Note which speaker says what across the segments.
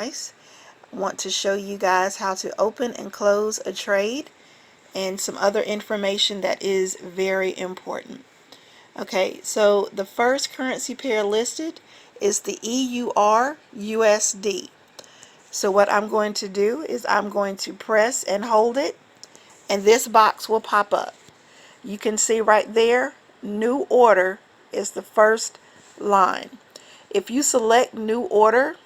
Speaker 1: I want to show you guys how to open and close a trade and some other information that is very important. Okay, so the first currency pair listed is the EUR USD. So what I'm going to do is I'm going to press and hold it, and this box will pop up. You can see right there, new order is the first line. If you select new order,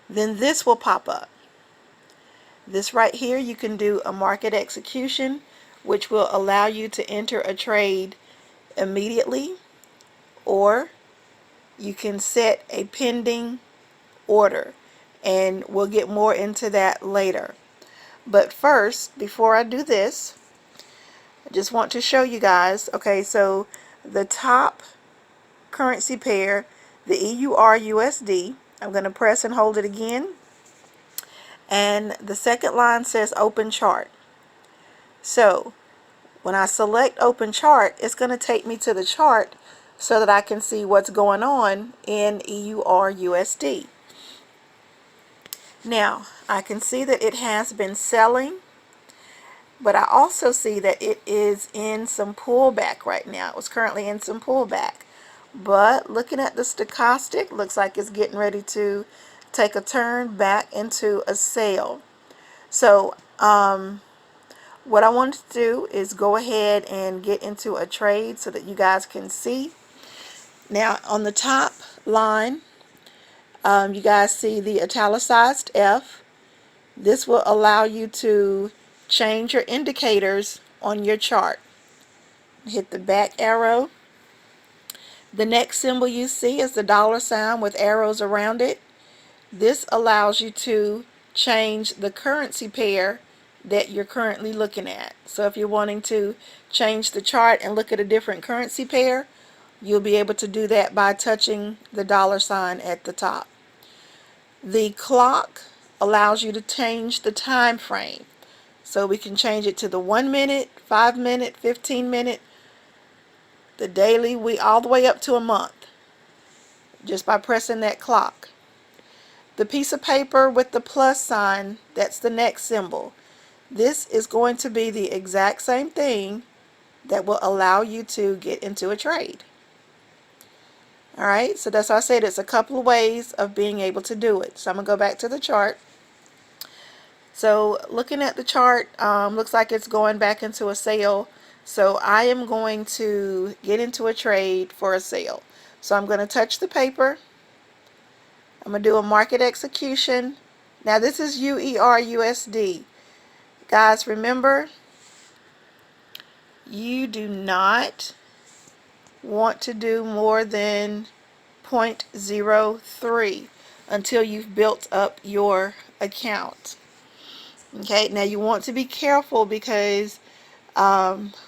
Speaker 1: then this will pop up. This right here, you can do a market execution, which will allow you to enter a trade immediately, or you can set a pending order, and we'll get more into that later. But first, before I do this, I just want to show you guys, okay, so the top currency pair, the EUR USD, I'm going to press and hold it again, and the second line says open chart. So when I select open chart, it's going to take me to the chart so that I can see what's going on in EUR USD. Now I can see that it has been selling, but I also see that it is in some pullback right now. It was currently in some pullback, but looking at the stochastic, looks like it's getting ready to take a turn back into a sale. So what I want to do is go ahead and get into a trade so that you guys can see. Now on the top line, you guys see the italicized F. This will allow you to change your indicators on your chart. Hit the back arrow. The next symbol you see is the dollar sign with arrows around it. This allows you to change the currency pair that you're currently looking at. So if you're wanting to change the chart and look at a different currency pair, you'll be able to do that by touching the dollar sign at the top. The clock allows you to change the time frame. So we can change it to the 1 minute, 5 minute, 15 minute, the daily, all the way up to a month, just by pressing that clock. The piece of paper with the plus sign, that's the next symbol. This is going to be the exact same thing that will allow you to get into a trade. Alright, so that's why I said it's a couple of ways of being able to do it. So I'm going to go back to the chart. So looking at the chart, looks like it's going back into a sale. So I am going to get into a trade for a sale. So I'm going to touch the paper. I'm going to do a market execution. Now this is EUR USD. Guys, remember, you do not want to do more than 0.03 until you've built up your account. Okay, now you want to be careful because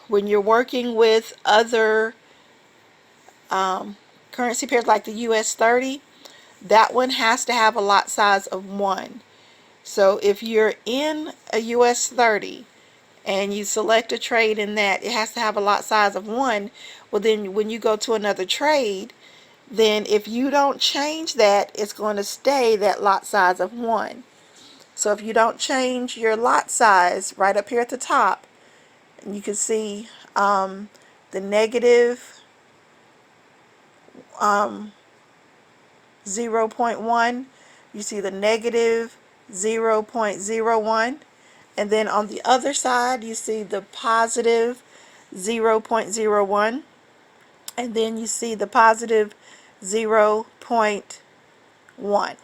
Speaker 1: when you're working with other currency pairs like the US 30, that one has to have a lot size of 1. So if you're in a US 30 and you select a trade in that, it has to have a lot size of 1. Well, then when you go to another trade, then if you don't change that, it's going to stay that lot size of 1. So if you don't change your lot size right up here at the top, you can see the negative 0.1, you see the negative 0.01, and then on the other side you see the positive 0.01, and then you see the positive 0.1.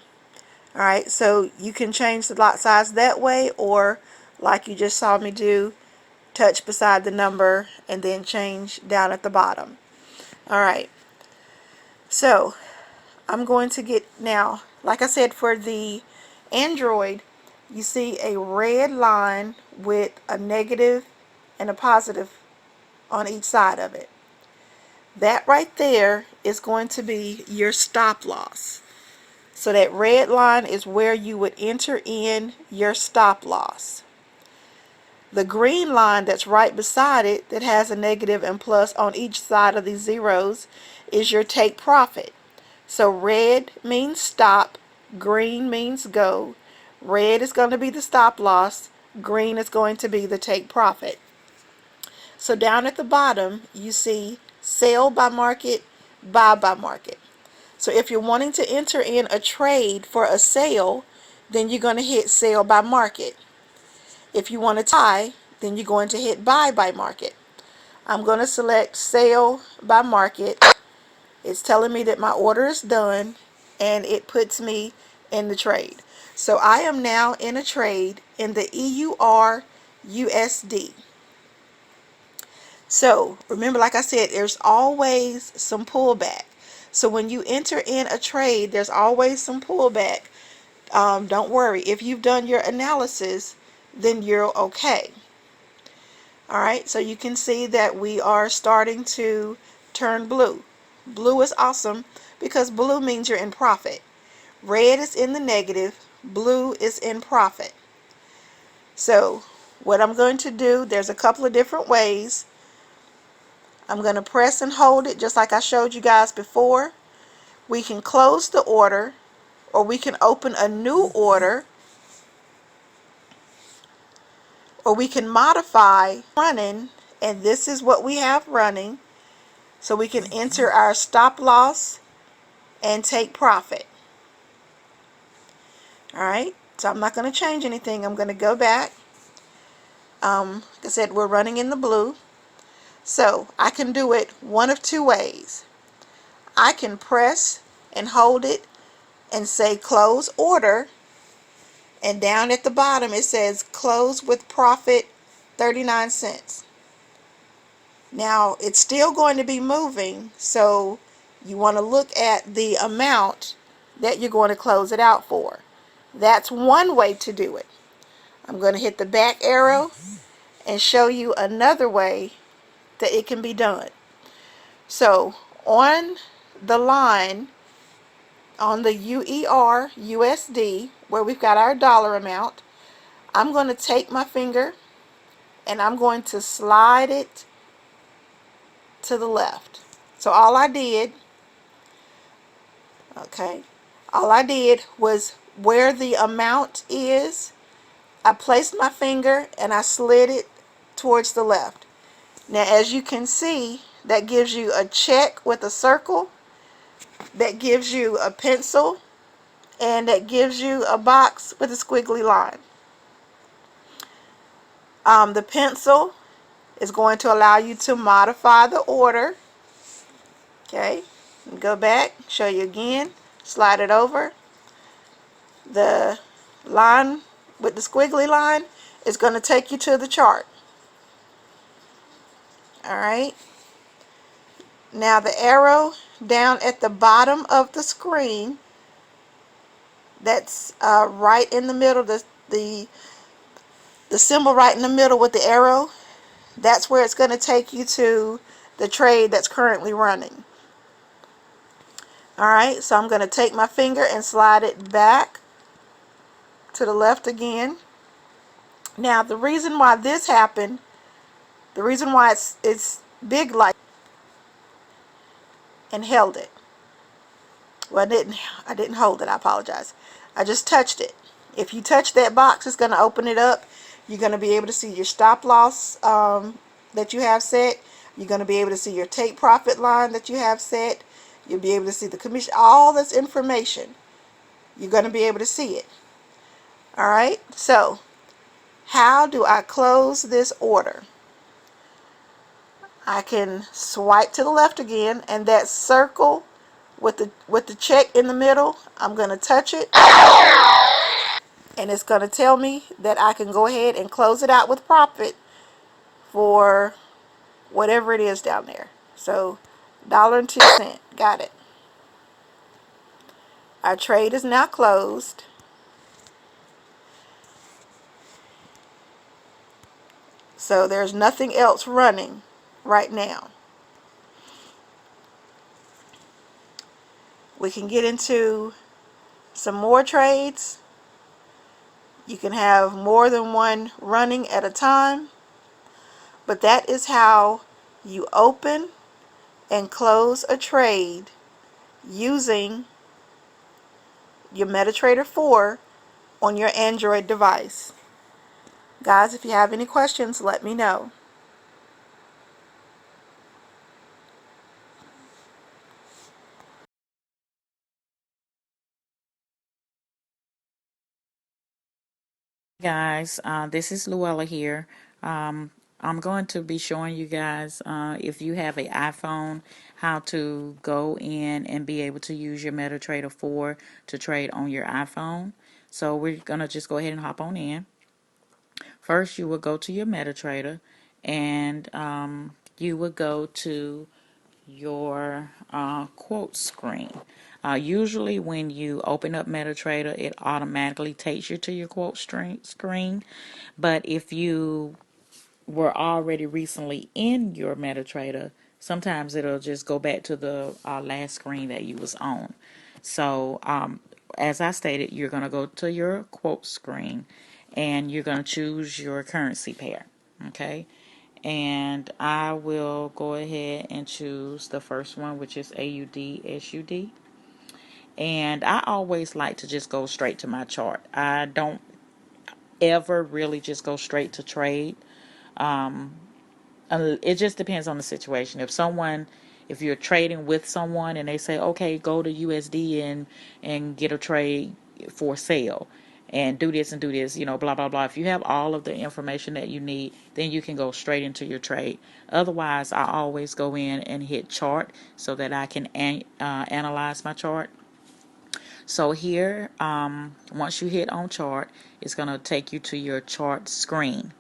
Speaker 1: Alright, so you can change the lot size that way, or like you just saw me do, touch beside the number and then change down at the bottom. Alright, so I'm going to get, now like I said, for the Android, you see a red line with a negative and a positive on each side of it. That right there is going to be your stop loss. So that red line is where you would enter in your stop loss. The green line that's right beside it, that has a negative and plus on each side of these zeros, is your take profit. So red means stop, green means go. Red is going to be the stop loss, green is going to be the take profit. So down at the bottom, you see sell by market, buy by market. So if you're wanting to enter in a trade for a sale, then you're going to hit sell by market. If you want to buy, then you're going to hit buy by market. I'm going to select sell by market. It's telling me that my order is done, and it puts me in the trade. So I am now in a trade in the EUR USD. So remember, like I said, there's always some pullback. So when you enter in a trade, there's always some pullback. Don't worry. If you've done your analysis, then you're okay. Alright, so you can see that we are starting to turn blue. Blue is awesome because blue means you're in profit. Red is in the negative. Blue is in profit. So what I'm going to do, there's a couple of different ways. I'm going to press and hold it just like I showed you guys before. We can close the order, or we can open a new order, or we can modify running, and this is what we have running. So we can enter our stop loss and take profit. Alright, so I'm not going to change anything. I'm going to go back. Like I said, we're running in the blue. So I can do it one of two ways. I can press and hold it and say close order, and down at the bottom it says close with profit 39 cents. Now it's still going to be moving, so you want to look at the amount that you're going to close it out for. That's one way to do it. I'm going to hit the back arrow and show you another way that it can be done. So on the line on the UER USD, where we've got our dollar amount, I'm going to take my finger and I'm going to slide it to the left. So all I did was where the amount is, I placed my finger and I slid it towards the left. Now as you can see, that gives you a check with a circle, that gives you a pencil, and that gives you a box with a squiggly line. The pencil is going to allow you to modify the order. Okay, go back, show you again, slide it over. The line with the squiggly line is going to take you to the chart. Alright, now the arrow down at the bottom of the screen, that's right in the middle, the symbol right in the middle with the arrow, that's where it's going to take you to the trade that's currently running. Alright, so I'm going to take my finger and slide it back to the left again. Now the reason why this happened, the reason why it's big like, and held it. Well, I didn't hold it, I apologize. I just touched it. If you touch that box, it's going to open it up. You're going to be able to see your stop loss that you have set. You're going to be able to see your take profit line that you have set. You'll be able to see the commission, all this information. You're going to be able to see it. Alright, so how do I close this order? I can swipe to the left again, and that circle with the check in the middle, I'm going to touch it, and it's going to tell me that I can go ahead and close it out with profit for whatever it is down there. So $1.02, got it. Our trade is now closed. So there's nothing else running right now. We can get into some more trades. You can have more than one running at a time, but that is how you open and close a trade using your MetaTrader 4 on your Android device. Guys, if you have any questions, let me know.
Speaker 2: Guys, this is Luella here. I'm going to be showing you guys, if you have an iPhone, how to go in and be able to use your MetaTrader 4 to trade on your iPhone. So we're going to just go ahead and hop on in. First, you will go to your MetaTrader, and you will go to your quote screen. Usually when you open up MetaTrader, it automatically takes you to your quote screen. But if you were already recently in your MetaTrader, sometimes it'll just go back to the last screen that you was on. So as I stated, you're going to go to your quote screen and you're going to choose your currency pair. Okay. And I will go ahead and choose the first one, which is AUD SUD. And I always like to just go straight to my chart. I don't ever really just go straight to trade. It just depends on the situation. If you're trading with someone and they say, okay, go to USD and get a trade for sale and do this, blah, blah, blah. If you have all of the information that you need, then you can go straight into your trade. Otherwise, I always go in and hit chart so that I can analyze my chart. So here, once you hit on chart, it's going to take you to your chart screen.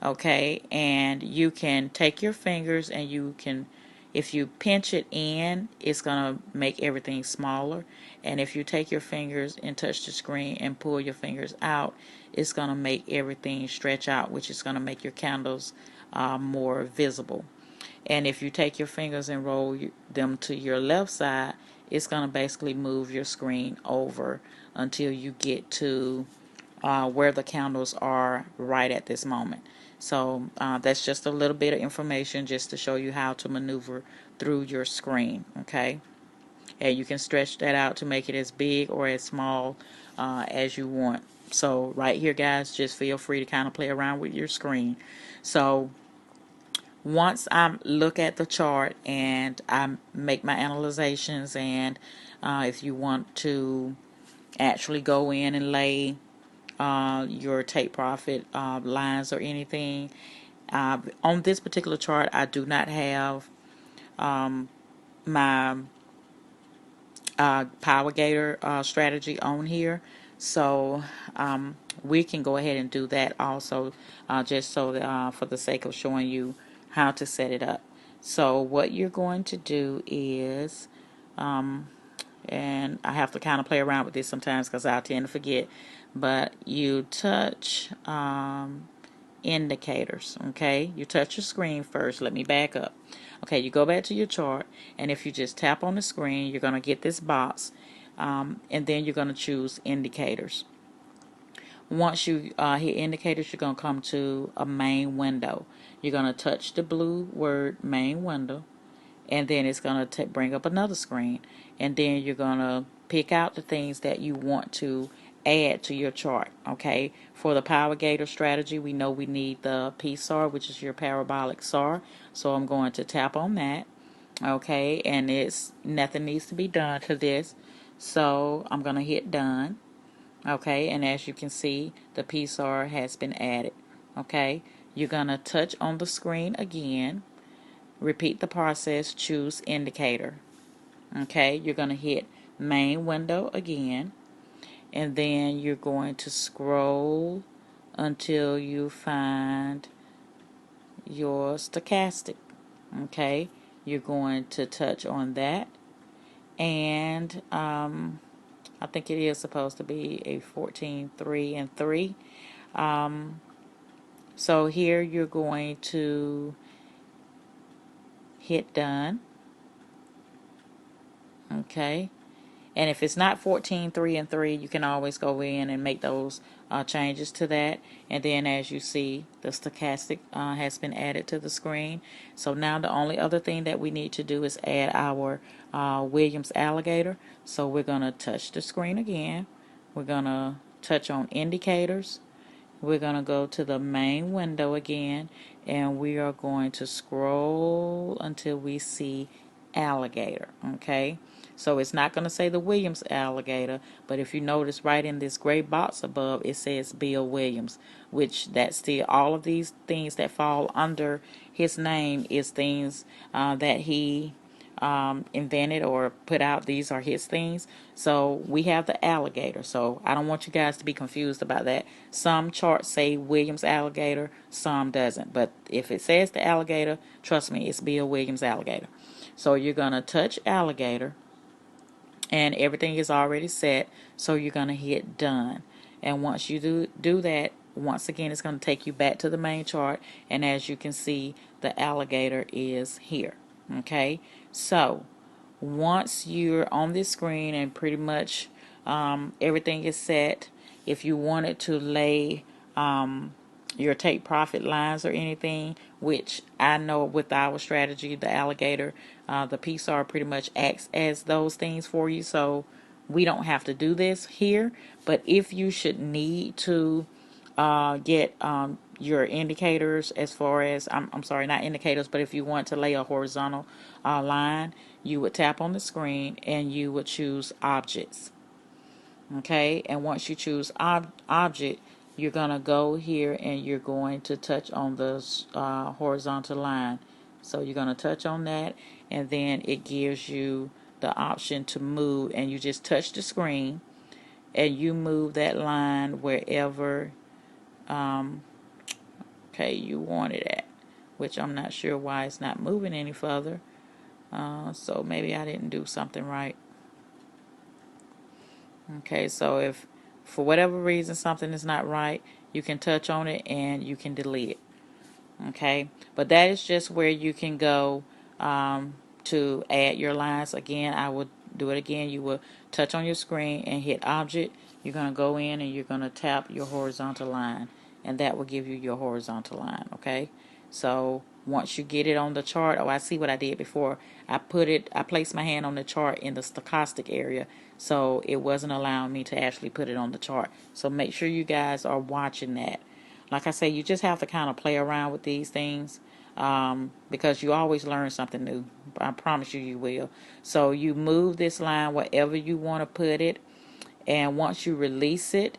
Speaker 2: Okay, and you can take your fingers and you can, if you pinch it in, it's gonna make everything smaller, and if you take your fingers and touch the screen and pull your fingers out, it's gonna make everything stretch out, which is gonna make your candles more visible. And if you take your fingers and roll them to your left side, it's gonna basically move your screen over until you get to where the candles are right at this moment. So that's just a little bit of information just to show you how to maneuver through your screen. Okay, and you can stretch that out to make it as big or as small as you want. So right here, guys, just feel free to kind of play around with your screen. So once I look at the chart and I make my analyzations, and if you want to actually go in and lay your take profit lines or anything. On this particular chart, I do not have my Power Gator strategy on here. So we can go ahead and do that also, just so that, for the sake of showing you how to set it up. So what you're going to do is, and I have to kind of play around with this sometimes because I tend to forget, but you touch indicators. Okay, you touch your screen first. Let me back up. Okay, you go back to your chart, and if you just tap on the screen, you're going to get this box, and then you're going to choose indicators. Once you hit indicators, you're going to come to a main window. You're going to touch the blue word main window, and then it's going to bring up another screen, and then you're going to pick out the things that you want to add to your chart. Okay, for the Power Gator strategy, we know we need the PSAR, which is your parabolic SAR, so I'm going to tap on that. Okay, and it's nothing needs to be done to this, so I'm going to hit done. Okay, and as you can see, the PSAR has been added. Okay, you're going to touch on the screen again. Repeat the process, choose indicator. Okay, you're going to hit main window again, and then you're going to scroll until you find your stochastic. Okay, you're going to touch on that, and I think it is supposed to be a 14, 3, and 3. So here you're going to hit done. Okay, And if it's not 14, 3, and 3, you can always go in and make those changes to that. And then as you see, the stochastic has been added to the screen. So now the only other thing that we need to do is add our Williams alligator. So we're going to touch the screen again. We're going to touch on indicators. We're going to go to the main window again, and we are going to scroll until we see alligator. Okay, so it's not going to say the Williams alligator, but if you notice right in this gray box above, it says Bill Williams, which that's still all of these things that fall under his name is things that he invented or put out. These are his things. So we have the alligator. So I don't want you guys to be confused about that. Some charts say Williams alligator, some doesn't. But if it says the alligator, trust me, it's Bill Williams alligator. So you're going to touch alligator, and everything is already set. So you're going to hit done. And once you do that, once again, it's going to take you back to the main chart. And as you can see, the alligator is here. Okay, so once you're on this screen and pretty much everything is set, if you wanted to lay your take profit lines or anything, which I know with our strategy, the alligator, the PSAR pretty much acts as those things for you. So we don't have to do this here. But if you should need to get your indicators, as far as I'm sorry, not indicators, but if you want to lay a horizontal line, you would tap on the screen and you would choose objects. Okay, and once you choose object, you're gonna go here and you're going to touch on the horizontal line. So you're gonna touch on that, and then it gives you the option to move, and you just touch the screen and you move that line wherever okay you want it at, which I'm not sure why it's not moving any further. So maybe I didn't do something right. Okay, so if for whatever reason something is not right, you can touch on it and you can delete it. Okay, but that is just where you can go to add your lines. Again, I will do it again. You will touch on your screen and hit object. You're going to go in and you're going to tap your horizontal line, and that will give you your horizontal line. Okay, so once you get it on the chart, oh, I see what I did before. I placed my hand on the chart in the stochastic area, so it wasn't allowing me to actually put it on the chart. So make sure you guys are watching that. Like I say, you just have to kind of play around with these things because you always learn something new. I promise you, you will. So you move this line wherever you want to put it, and once you release it,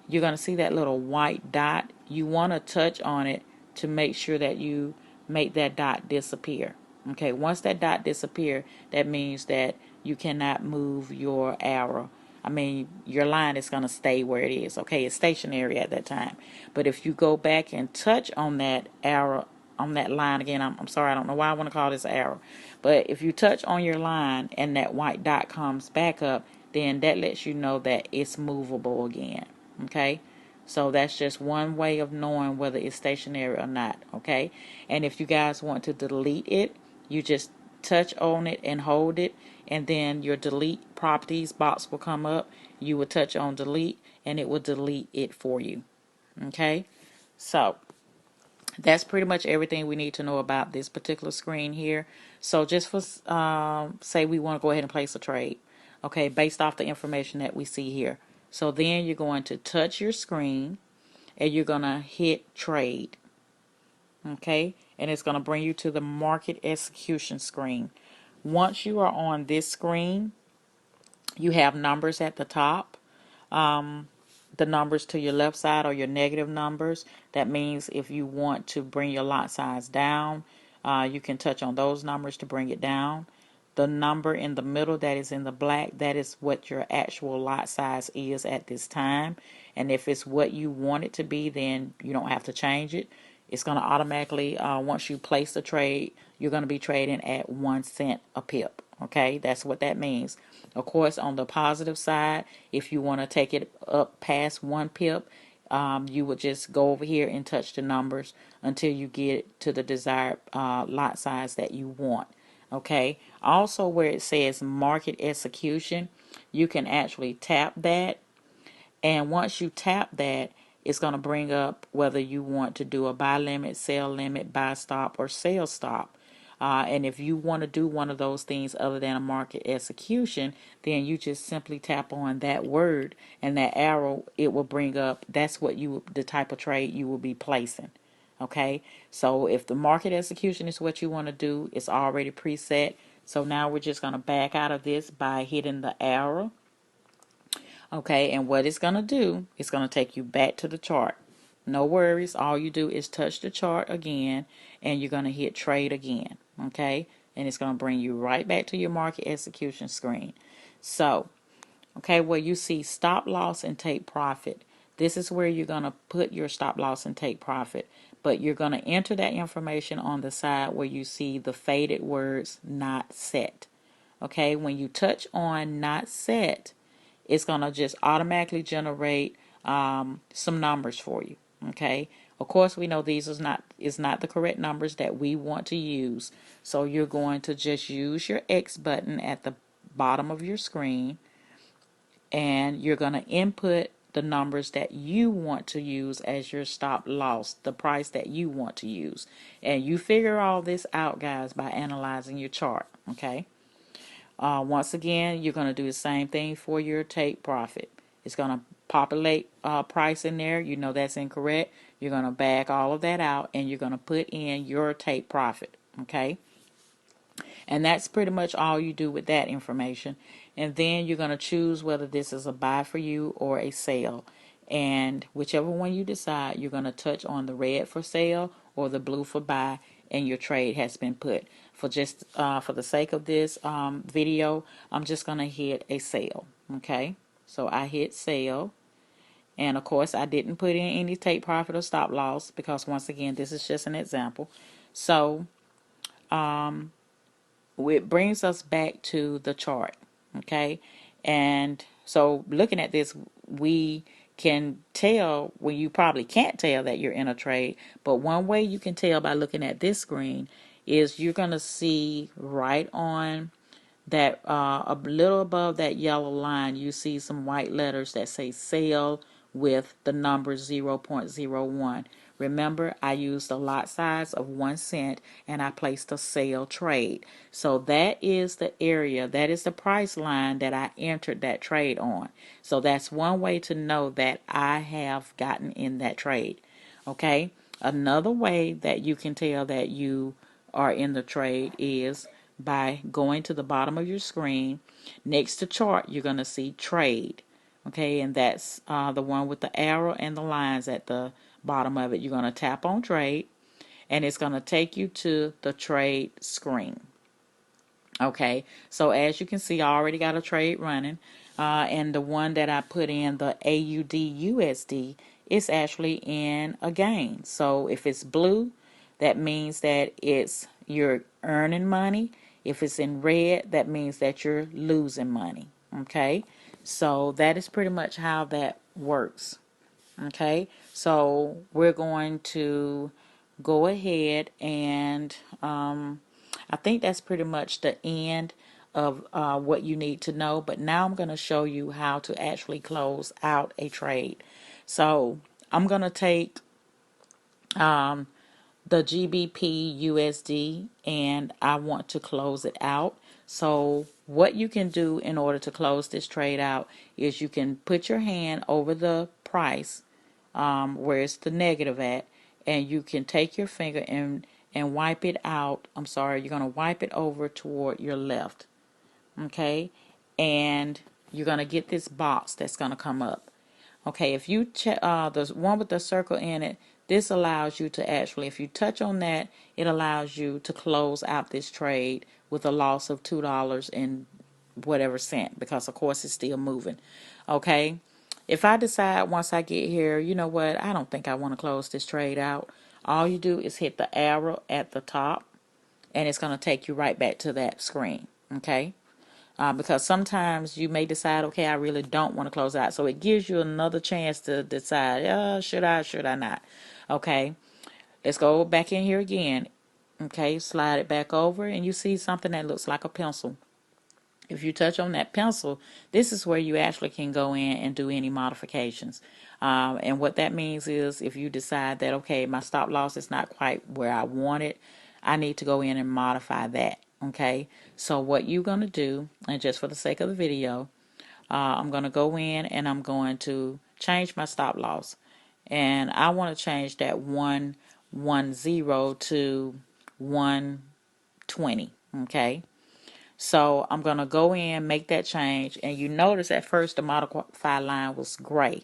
Speaker 2: you're going to see that little white dot. You want to touch on it to make sure that you make that dot disappear. Okay, once that dot disappear, that means that you cannot move your arrow. I mean, your line is going to stay where it is. Okay, it's stationary at that time. But if you go back and touch on that arrow, on that line again, I'm sorry, I don't know why I want to call this arrow. But if you touch on your line and that white dot comes back up, then that lets you know that it's movable again. Okay, so that's just one way of knowing whether it's stationary or not. Okay, and if you guys want to delete it, you just touch on it and hold it, and then your delete properties box will come up. You will touch on delete and it will delete it for you. Okay, so that's pretty much everything we need to know about this particular screen here. So just for say we want to go ahead and place a trade, okay, based off the information that we see here. So then you're going to touch your screen and you're going to hit trade. Okay, and it's going to bring you to the market execution screen. Once you are on this screen, you have numbers at the top. The numbers to your left side are your negative numbers. That means if you want to bring your lot size down, you can touch on those numbers to bring it down. The number in the middle that is in the black, that is what your actual lot size is at this time. And if it's what you want it to be, then you don't have to change it. It's going to automatically, once you place the trade, you're going to be trading at 1 cent a pip. Okay, that's what that means. Of course, on the positive side, if you want to take it up past 1 pip, you would just go over here and touch the numbers until you get to the desired lot size that you want. Okay, also where it says market execution, you can actually tap that, and once you tap that, it's going to bring up whether you want to do a buy limit, sell limit, buy stop, or sell stop. And if you want to do one of those things other than a market execution, then you just simply tap on that word, and that arrow, it will bring up, that's what the type of trade you will be placing. Okay, so if the market execution is what you want to do, it's already preset. So now we're just going to back out of this by hitting the arrow. Okay, and what it's going to do, it's going to take you back to the chart. No worries, all you do is touch the chart again, and you're going to hit trade again. Okay, and it's going to bring you right back to your market execution screen. So, okay, where you see stop loss and take profit, this is where you're going to put your stop loss and take profit, but you're going to enter that information on the side where you see the faded words not set. Okay, when you touch on not set, it's going to just automatically generate some numbers for you. Okay, of course we know these is not the correct numbers that we want to use, so you're going to just use your X button at the bottom of your screen, and you're going to input the numbers that you want to use as your stop loss, the price that you want to use. And you figure all this out, guys, by analyzing your chart. Okay, once again, you're going to do the same thing for your take profit. It's going to populate price in there. You know that's incorrect. You're going to back all of that out, and you're going to put in your take profit. Okay, and that's pretty much all you do with that information. And then you're going to choose whether this is a buy for you or a sell. And whichever one you decide, you're going to touch on the red for sell or the blue for buy, and your trade has been put. For the sake of this video, I'm just going to hit a sell. Okay, so I hit sell. And of course, I didn't put in any take profit or stop loss because once again, this is just an example. So it brings us back to the chart. Okay, and so looking at this, we can tell, well, you probably can't tell that you're in a trade, but one way you can tell by looking at this screen is you're going to see right on that a little above that yellow line, you see some white letters that say sell with the number 0.01. Remember, I used a lot size of 1 cent and I placed a sell trade. So that is the area, that is the price line that I entered that trade on. So that's one way to know that I have gotten in that trade. Okay, another way that you can tell that you are in the trade is by going to the bottom of your screen. Next to chart, you're going to see trade. Okay, and that's the one with the arrow and the lines at the bottom of it. You're going to tap on trade, and it's going to take you to the trade screen. Okay, so as you can see, I already got a trade running, and the one that I put in, the AUD USD, is actually in a gain. So if it's blue, that means that you're earning money. If it's in red, that means that you're losing money. Okay, so that is pretty much how that works. Okay, so we're going to go ahead and I think that's pretty much the end of what you need to know. But now I'm going to show you how to actually close out a trade. So I'm going to take the GBP USD and I want to close it out. So what you can do in order to close this trade out is you can put your hand over the price where it's the negative at, and you can take your finger and wipe it out. I'm sorry, you're going to wipe it over toward your left. Okay, and you're going to get this box that's going to come up. Okay, if you check the one with the circle in it, this allows you to actually, if you touch on that, it allows you to close out this trade with a loss of $2 and whatever cent, because of course it's still moving. Okay, if I decide once I get here, you know what, I don't think I want to close this trade out, all you do is hit the arrow at the top, and it's going to take you right back to that screen. Okay, because sometimes you may decide, okay, I really don't want to close out. So it gives you another chance to decide, should I not? Okay, let's go back in here again. Okay, slide it back over, and you see something that looks like a pencil. If you touch on that pencil, this is where you actually can go in and do any modifications. And what that means is if you decide that, okay, my stop loss is not quite where I want it, I need to go in and modify that. Okay, so what you're going to do, and just for the sake of the video, I'm going to go in and I'm going to change my stop loss. And I want to change that 110 to 120. Okay. So I'm going to go in, make that change. And you notice at first the modify line was gray.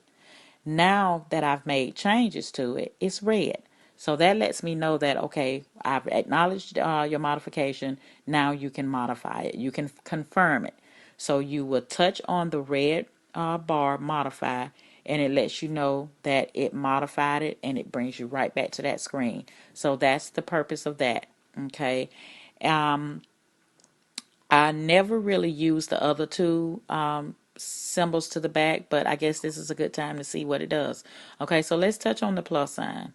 Speaker 2: Now that I've made changes to it, it's red. So that lets me know that, okay, I've acknowledged your modification. Now you can modify it. You can confirm it. So you will touch on the red bar modify, and it lets you know that it modified it, and it brings you right back to that screen. So that's the purpose of that. Okay. I never really used the other two symbols to the back, but I guess this is a good time to see what it does. Okay, so let's touch on the plus sign.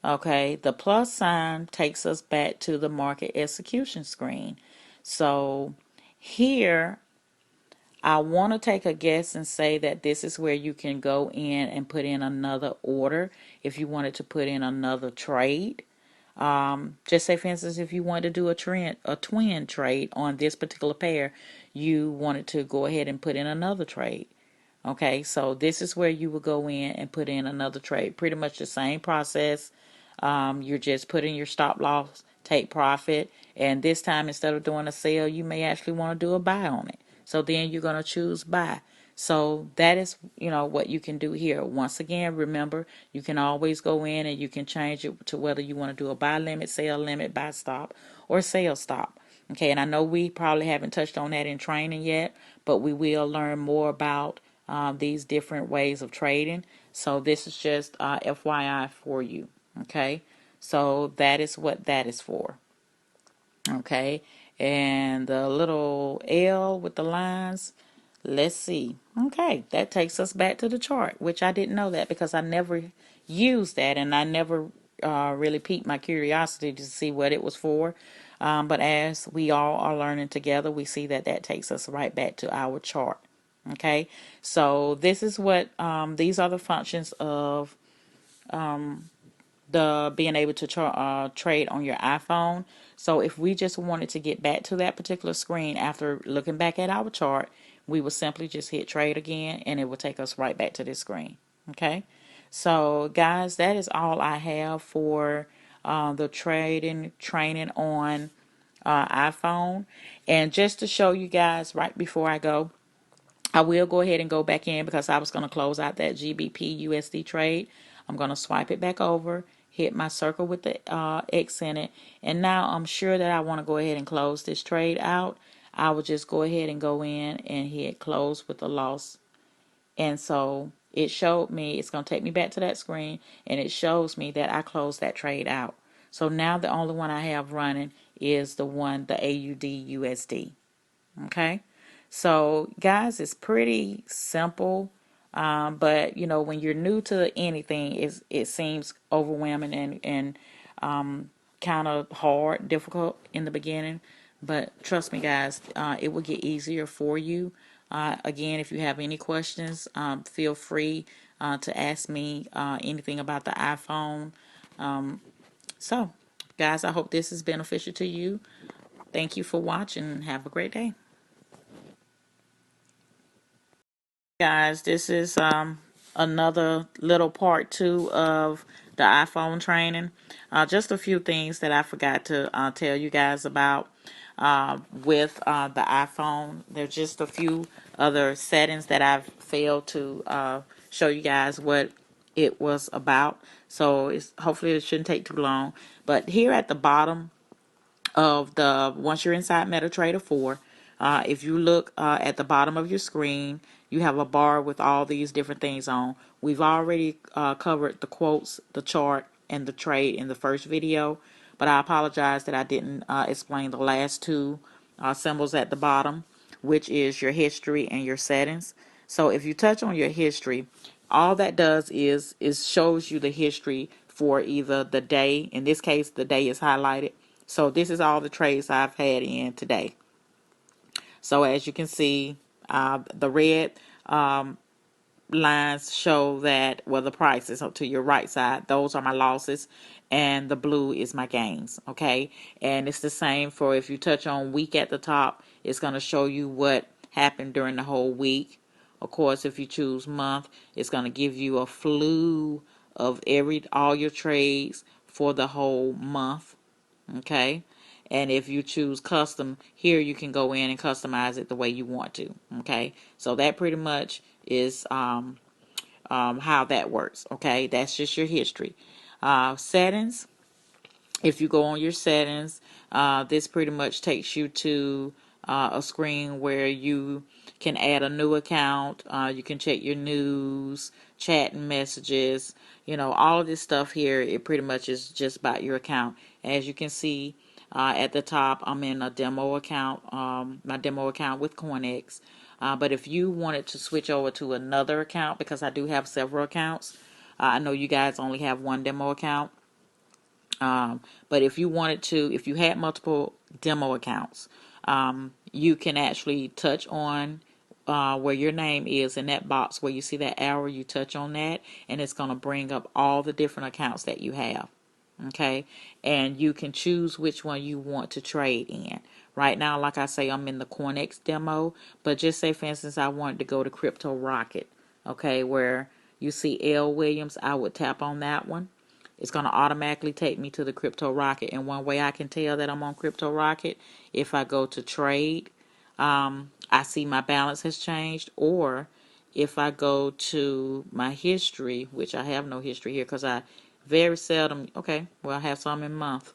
Speaker 2: Okay, the plus sign takes us back to the market execution screen. So here, I want to take a guess and say that this is where you can go in and put in another order if you wanted to put in another trade. Just say, for instance, if you wanted to do a twin trade on this particular pair, you wanted to go ahead and put in another trade. Okay, so this is where you will go in and put in another trade. Pretty much the same process. You're just putting your stop loss, take profit, and this time instead of doing a sell, you may actually want to do a buy on it. So then you're going to choose buy. So that is, what you can do here. Once again, remember, you can always go in and you can change it to whether you want to do a buy limit, sell limit, buy stop, or sell stop. Okay, and I know we probably haven't touched on that in training yet, but we will learn more about these different ways of trading. So this is just FYI for you. Okay, so that is what that is for. Okay, and the little L with the lines, let's see. Okay, that takes us back to the chart, which I didn't know that because I never used that, and I never really piqued my curiosity to see what it was for. But as we all are learning together, we see that that takes us right back to our chart. Okay, so this is what these are the functions of the being able to trade on your iPhone. So if we just wanted to get back to that particular screen after looking back at our chart, we would simply just hit trade again, and it will take us right back to this screen. Okay, so guys, that is all I have for the trading training on iPhone. And just to show you guys right before I go, I will go ahead and go back in because I was going to close out that GBP USD trade. I'm going to swipe it back over, hit my circle with the X in it, and now I'm sure that I want to go ahead and close this trade out. I will just go ahead and go in and hit close with the loss. And so it showed me, it's going to take me back to that screen, and it shows me that I closed that trade out. So now the only one I have running is the AUD USD. Okay, so guys, it's pretty simple, but when you're new to anything, it seems overwhelming and kind of hard, difficult in the beginning. But trust me, guys, it will get easier for you. Again, if you have any questions, feel free to ask me anything about the iPhone. So, guys, I hope this is beneficial to you. Thank you for watching and have a great day. Guys, this is another little part two of the iPhone training. Just a few things that I forgot to tell you guys about with the iPhone. There's just a few other settings that I've failed to show you guys what it was about. So it's hopefully it shouldn't take too long. But here at the bottom of the once you're inside MetaTrader 4, if you look at the bottom of your screen, you have a bar with all these different things on. We've already covered the quotes, the chart, and the trade in the first video, but I apologize that I didn't explain the last two symbols at the bottom, which is your history and your settings. So if you touch on your history, all that does is shows you the history for either the day. In this case, the day is highlighted. So this is all the trades I've had in today. So as you can see, the red lines show that, well, the prices up to your right side, those are my losses, and the blue is my gains. Okay, and it's the same for if you touch on week at the top, it's going to show you what happened during the whole week. Of course, if you choose month, it's going to give you a slew of all your trades for the whole month. Okay, and if you choose custom, here you can go in and customize it the way you want to. Okay, so that pretty much is how that works. Okay, that's just your history. Settings, if you go on your settings, this pretty much takes you to a screen where you can add a new account. You can check your news, chat and messages, all of this stuff here. It pretty much is just about your account. As you can see at the top, I'm in a demo account, my demo account with CoinX. But if you wanted to switch over to another account, because I do have several accounts, I know you guys only have one demo account. But if you wanted to, if you had multiple demo accounts, you can actually touch on where your name is in that box where you see that arrow. You touch on that, and it's going to bring up all the different accounts that you have. Okay, and you can choose which one you want to trade in. Right now, like I say, I'm in the CoinX demo, but just say, for instance, I wanted to go to Crypto Rocket. Okay, where you see L. Williams, I would tap on that one. It's going to automatically take me to the Crypto Rocket. And one way I can tell that I'm on Crypto Rocket, if I go to trade, I see my balance has changed. Or if I go to my history, which I have no history here because I very seldom, okay, well, I have some in month.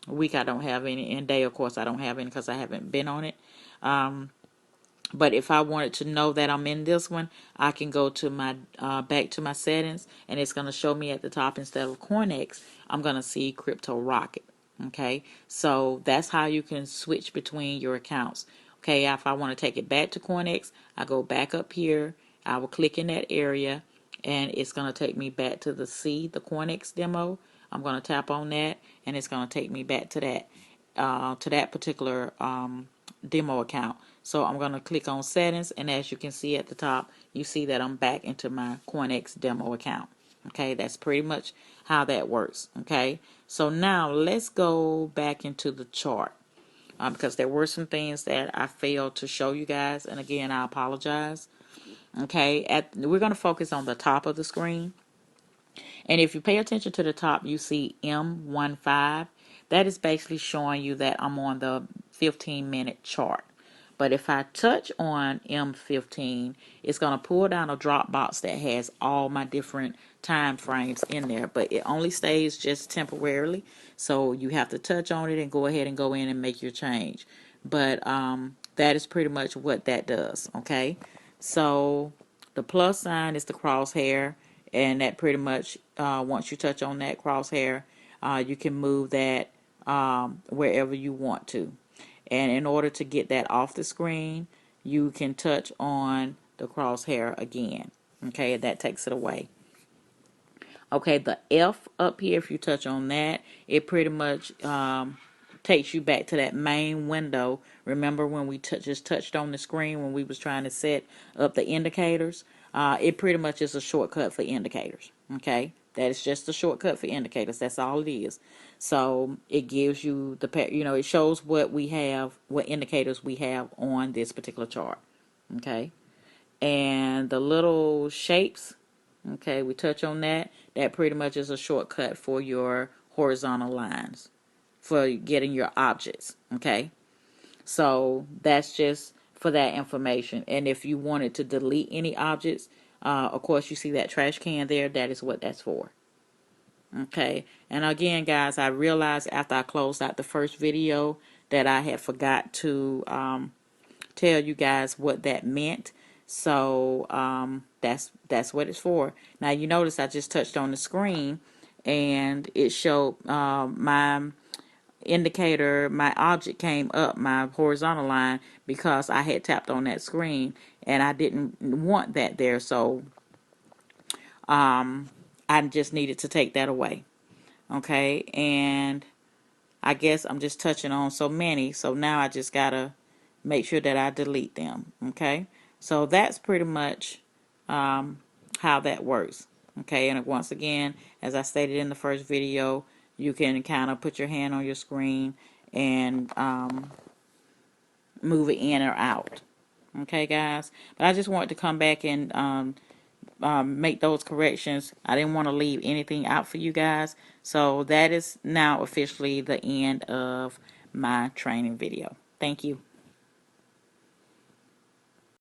Speaker 2: Week I don't have any. In day, of course, I don't have any because I haven't been on it. But if I wanted to know that I'm in this one, I can go to my back to my settings, and it's going to show me at the top, instead of CoinX, I'm going to see Crypto Rocket. Okay, so that's how you can switch between your accounts. Okay, if I want to take it back to CoinX, I go back up here. I will click in that area, and it's going to take me back to the CoinX demo. I'm going to tap on that, and it's going to take me back to that particular demo account. So I'm going to click on settings, and as you can see at the top, you see that I'm back into my CoinX demo account. Okay, that's pretty much how that works. Okay, so now let's go back into the chart because there were some things that I failed to show you guys, and again, I apologize. Okay, we're going to focus on the top of the screen. And if you pay attention to the top, you see M15. That is basically showing you that I'm on the 15-minute chart. But if I touch on M15, it's going to pull down a drop box that has all my different time frames in there. But it only stays just temporarily. So you have to touch on it and go ahead and go in and make your change. But that is pretty much what that does. Okay. So the plus sign is the crosshair, and that pretty much, once you touch on that crosshair, you can move that wherever you want to. And in order to get that off the screen, you can touch on the crosshair again. Okay, that takes it away. Okay, the F up here, if you touch on that, it pretty much takes you back to that main window. Remember when we just touched on the screen when we was trying to set up the indicators? It pretty much is a shortcut for indicators. Okay, that is just a shortcut for indicators. That's all it is. So it gives you it shows what we have, what indicators we have on this particular chart. Okay, and the little shapes. Okay, we touch on that. That pretty much is a shortcut for your horizontal lines, for getting your objects. Okay, so that's just for that information. And if you wanted to delete any objects, of course you see that trash can there. That is what that's for. Okay, and again, guys, I realized after I closed out the first video that I had forgot to tell you guys what that meant. So that's what it's for. Now you notice I just touched on the screen, and it showed my indicator, my object came up, my horizontal line, because I had tapped on that screen, and I didn't want that there. So I just needed to take that away. Okay, and I guess I'm just touching on so many. So now I just gotta make sure that I delete them. Okay, so that's pretty much how that works. Okay, and once again, as I stated in the first video, you can kind of put your hand on your screen and move it in or out. Okay, guys, but I just wanted to come back and make those corrections. I didn't want to leave anything out for you guys. So that is now officially the end of my training video. Thank you.